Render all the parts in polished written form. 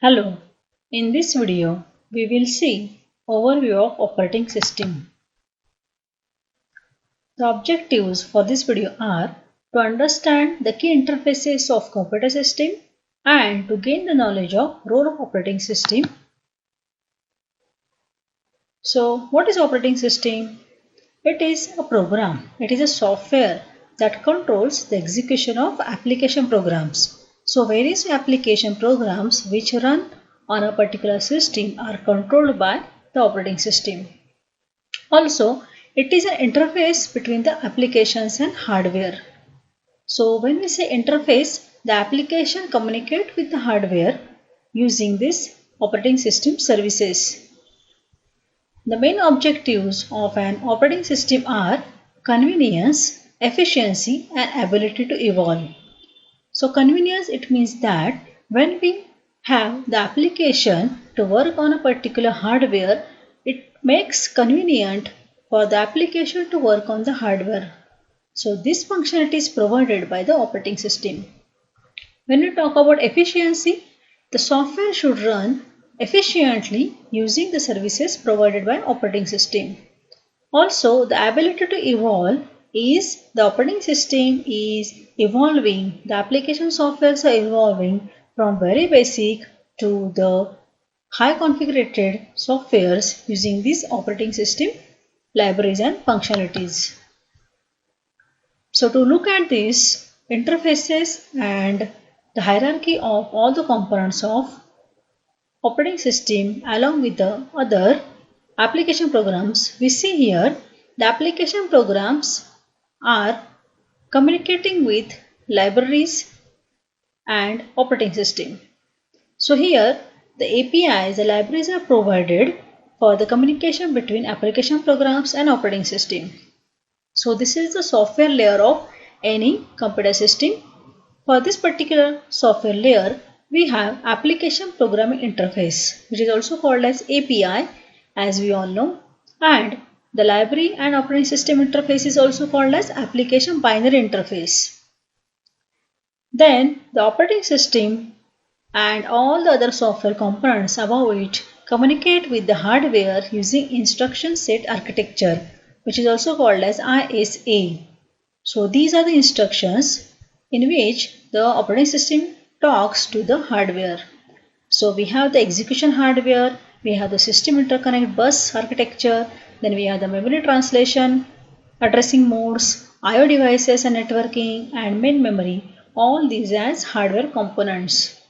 Hello, in this video we will see overview of operating system. The objectives for this video are to understand the key interfaces of computer system and to gain the knowledge of role of operating system. So what is operating system? It is a program. It is a software that controls the execution of application programs. So various application programs which run on a particular system are controlled by the operating system. Also, it is an interface between the applications and hardware. So when we say interface, the application communicates with the hardware using this operating system services. The main objectives of an operating system are convenience, efficiency and ability to evolve. So convenience, it means that when we have the application to work on a particular hardware, it makes convenient for the application to work on the hardware. So this functionality is provided by the operating system. When we talk about efficiency, the software should run efficiently using the services provided by operating system. Also, the ability to evolve is the operating system is evolving, the application softwares are evolving from very basic to the high configured softwares using these operating system libraries and functionalities. So to look at these interfaces and the hierarchy of all the components of operating system along with the other application programs, we see here the application programs are communicating with libraries and operating system. So here the APIs, the libraries are provided for the communication between application programs and operating system. So this is the software layer of any computer system. For this particular software layer, we have application programming interface, which is also called as API, as we all know, and the library and operating system interface is also called as application binary interface. Then the operating system and all the other software components above it communicate with the hardware using instruction set architecture, which is also called as ISA. So these are the instructions in which the operating system talks to the hardware. So we have the execution hardware, we have the system interconnect bus architecture, then we have the memory translation, addressing modes, IO devices and networking, and main memory, all these as hardware components.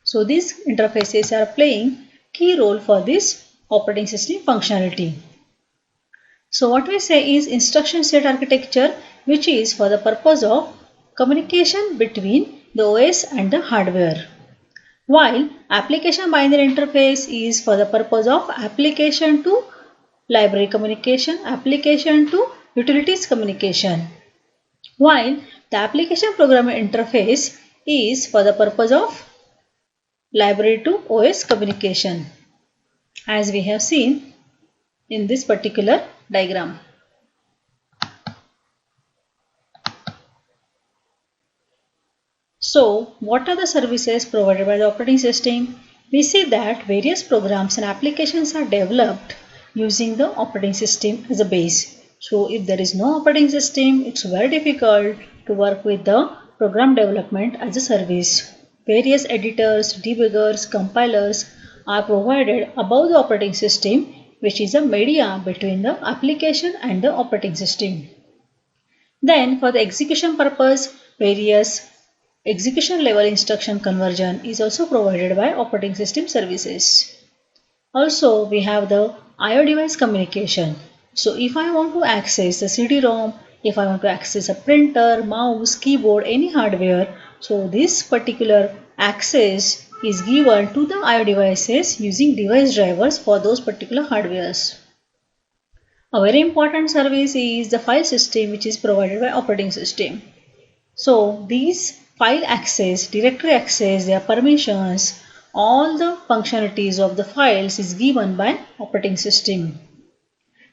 So these interfaces are playing key role for this operating system functionality. So what we say is instruction set architecture, which is for the purpose of communication between the OS and the hardware. While application binary interface is for the purpose of application to library communication, application to utilities communication. While the application programming interface is for the purpose of library to OS communication, as we have seen in this particular diagram. So, what are the services provided by the operating system? We see that various programs and applications are developed using the operating system as a base. So, if there is no operating system, it's very difficult to work with the program development as a service. Various editors, debuggers, compilers are provided above the operating system, which is a media between the application and the operating system. Then, for the execution purpose, various execution level instruction conversion is also provided by operating system services. Also, we have the IO device communication. So, if I want to access the CD-ROM, if I want to access a printer, mouse, keyboard, any hardware, so this particular access is given to the IO devices using device drivers for those particular hardwares. A very important service is the file system, which is provided by operating system. So these file access, directory access, their permissions, all the functionalities of the files is given by operating system.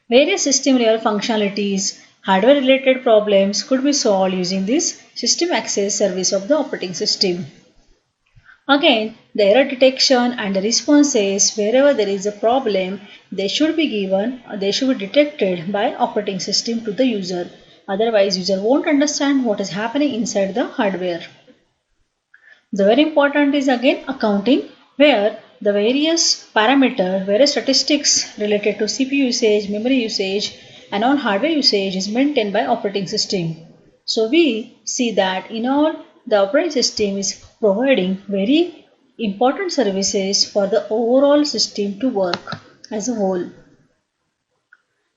Various system level functionalities, hardware related problems could be solved using this system access service of the operating system. Again, the error detection and the responses wherever there is a problem, they should be given, they should be detected by operating system to the user. Otherwise, user won't understand what is happening inside the hardware. The very important is again accounting, where the various parameters, various statistics related to CPU usage, memory usage, and all hardware usage is maintained by operating system. So we see that in all, the operating system is providing very important services for the overall system to work as a whole.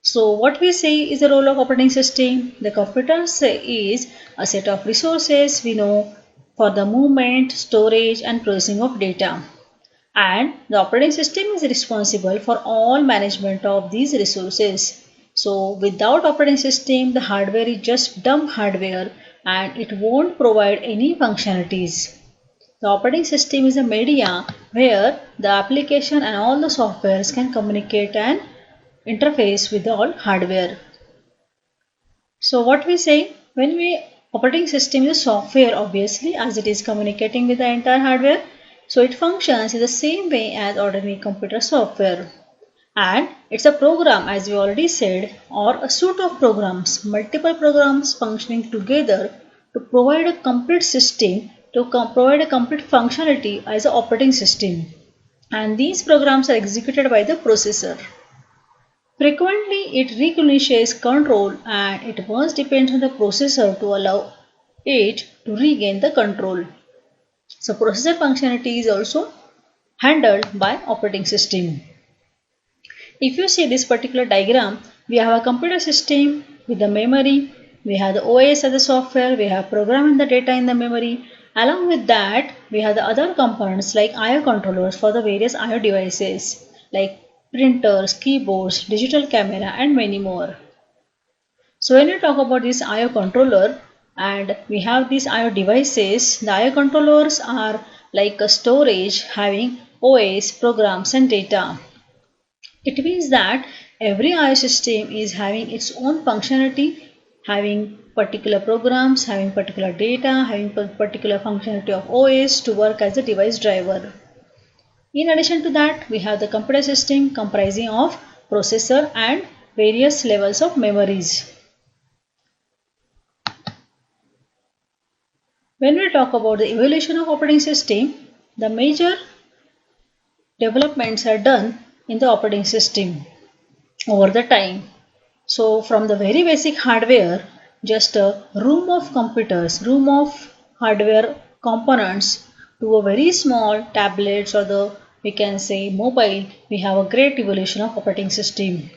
So what we say is the role of operating system. The computer is a set of resources we know for the movement, storage and processing of data. And the operating system is responsible for all management of these resources. So without operating system, the hardware is just dumb hardware and it won't provide any functionalities. The operating system is a media where the application and all the softwares can communicate and interface with all hardware. So what we say, when we operating system is a software obviously, as it is communicating with the entire hardware, so it functions in the same way as ordinary computer software. And it's a program, as we already said, or a suite of programs, multiple programs functioning together to provide a complete system, to provide a complete functionality as an operating system. And these programs are executed by the processor. Frequently, it relinquishes control and it must depend on the processor to allow it to regain the control. So, processor functionality is also handled by operating system. If you see this particular diagram, we have a computer system with the memory, we have the OS as the software, we have program and the data in the memory. Along with that, we have the other components like I/O controllers for the various I/O devices like printers, keyboards, digital camera and many more. So when we talk about this I/O controller and we have these I/O devices, the I/O controllers are like a storage having OS, programs and data. It means that every I/O system is having its own functionality, having particular programs, having particular data, having particular functionality of OS to work as a device driver. In addition to that, we have the computer system comprising of processor and various levels of memories. When we talk about the evolution of operating system, the major developments are done in the operating system over the time. So from the very basic hardware, just a room of computers, room of hardware components to a very small tablets or the we can say mobile, we have a great evolution of operating system.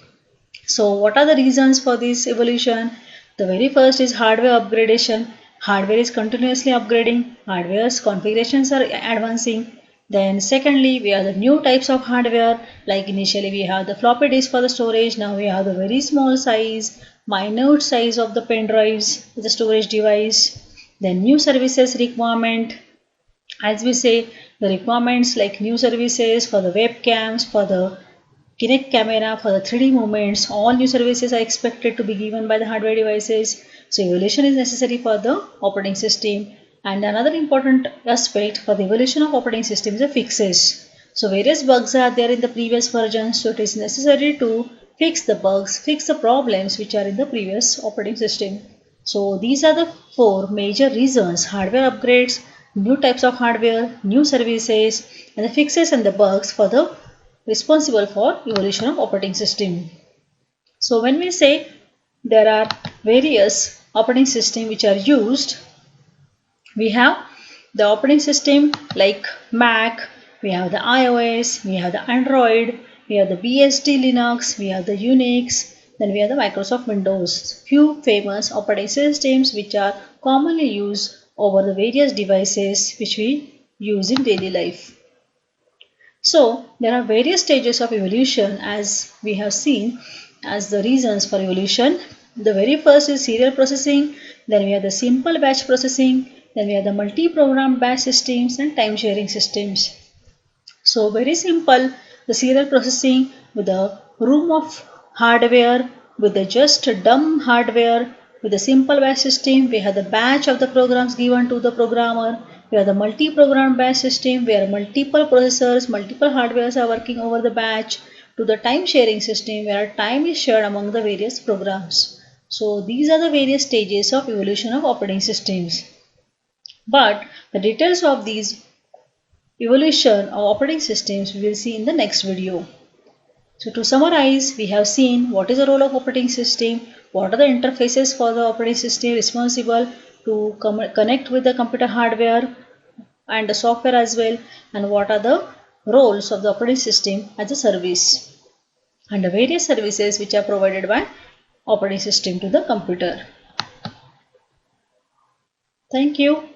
So what are the reasons for this evolution? The very first is hardware upgradation. Hardware is continuously upgrading, hardware's configurations are advancing. Then secondly, we have the new types of hardware, like initially we have the floppy disk for the storage, now we have the very small size, minute size of the pen drives, the storage device. Then new services requirement, as we say, the requirements like new services for the webcams, for the Kinect camera, for the 3D movements, all new services are expected to be given by the hardware devices. So evolution is necessary for the operating system. And another important aspect for the evolution of operating system is the fixes. So various bugs are there in the previous versions, so it is necessary to fix the bugs, fix the problems which are in the previous operating system. So these are the four major reasons: hardware upgrades, new types of hardware, new services, and the fixes and the bugs for the responsible for evolution of operating system. So when we say there are various operating system which are used, we have the operating system like Mac, we have the iOS, we have the Android, we have the BSD Linux, we have the Unix, then we have the Microsoft Windows. Few famous operating systems which are commonly used over the various devices which we use in daily life. So there are various stages of evolution as we have seen as the reasons for evolution. The very first is serial processing, then we have the simple batch processing, then we have the multi-program batch systems and time sharing systems. So very simple, the serial processing with a room of hardware, with the just dumb hardware, with a simple batch system, we have the batch of the programs given to the programmer. We have the multi-program batch system where multiple processors, multiple hardwares are working over the batch, to the time sharing system where time is shared among the various programs. So these are the various stages of evolution of operating systems. But the details of these evolution of operating systems we will see in the next video. So to summarize, we have seen what is the role of operating system, what are the interfaces for the operating system responsible to connect with the computer hardware and the software as well, and what are the roles of the operating system as a service and the various services which are provided by operating system to the computer. Thank you.